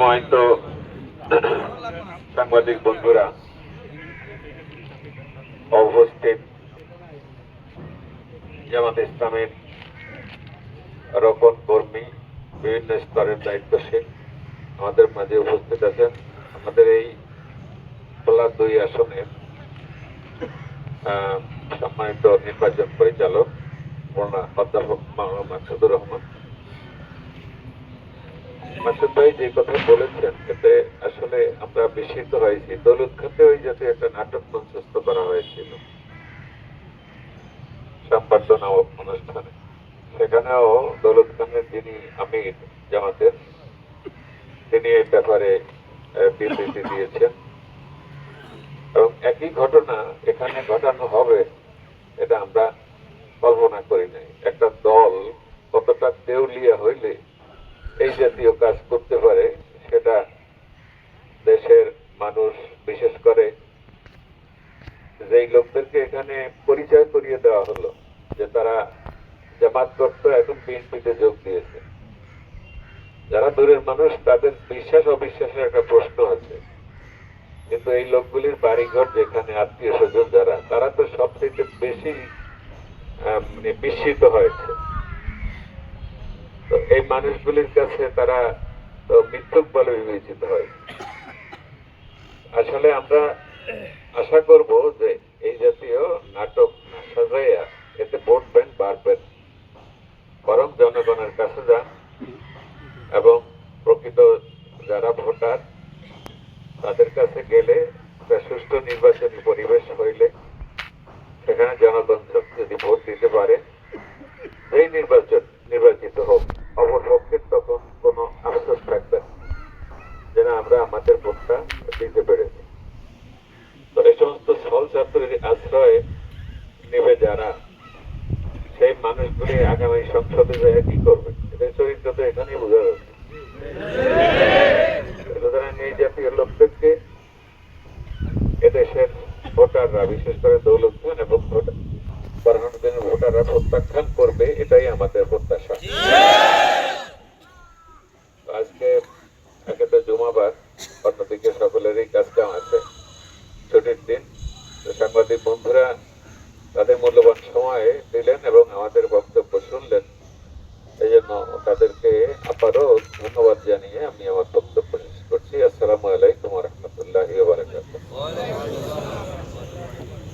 সম্মানিত সাংবাদিক বন্ধুরা, উপস্থিত জামাত ইসলামের রোকন কর্মী, বিভিন্ন স্তরের দায়িত্বশীল আমাদের মাঝে উপস্থিত আছেন। আমাদের এই খোলা 2 আসনের সম্মানিত নির্বাচন পরিচালক অধ্যাপক মাওলানা মাকসুদুর রহমান। মাসুদ ভাই যে কথা বলেছেন এতে আসলে আমরা বিস্মিত হয়েছি। দৌলত খাতে ওই জাতীয় একটা নাটক মঞ্চস্থ করা হয়েছিল সম্বর্ধনা অনুষ্ঠানে, সেখানেও দৌলত খানের যিনি আমির জামাতের, তিনি এই ব্যাপারে বিবৃতি দিয়েছেন এবং একই ঘটনা এখানে ঘটানো হবে এটা আমরা কল্পনা করি নাই। একটা দল কতটা দেউলিয়া হইলে এই জাতীয় কাজ করতে পারে সেটা দেশের মানুষ, বিশেষ করে যেই লোকদেরকে এখানে পরিচয় করিয়ে দেওয়া হলো যে তারা জামাত করত, এখন বিএনপিতে যোগ দিয়েছে, যারা দূরের মানুষ তাদের বিশ্বাস অবিশ্বাসের একটা প্রশ্ন আছে। কিন্তু এই লোকগুলির বাড়িঘর যেখানে, আত্মীয় স্বজন যারা, তারা তো সবচেয়ে বেশি বিস্মিত হয়েছে। তো এই মানুষগুলির কাছে তারা তো মিথ্যুক বলে বিবেচিত হয়। আসলে আমরা আশা করব যে এই জাতীয় নাটক না সাজাইয়া এতে ভোট ব্যাংক বাড়বেন, বরং জনগণের কাছে যান এবং প্রকৃত যারা ভোটার তাদের কাছে গেলে একটা সুষ্ঠু নির্বাচনী পরিবেশ হইলে সেখানে জনগণ যদি ভোট দিতে পারে, এই নির্বাচিত হোক, অপরপক্ষের তখন কোনো আফসোস থাকবে যে না, আমরা আমাদের ভোটটা দিতে পেরেছি। তো এই সমস্ত ছল ছাত্রের আশ্রয় নেবে যারা, সেই মানুষগুলি আগামী সংসদে যায় কি করবে, এদের চরিত্র তো এখানেই বোঝা যাচ্ছে। সুতরাং এই জাতীয় লোকদেরকে এদেশের ভোটাররা, বিশেষ করে দৌলত খান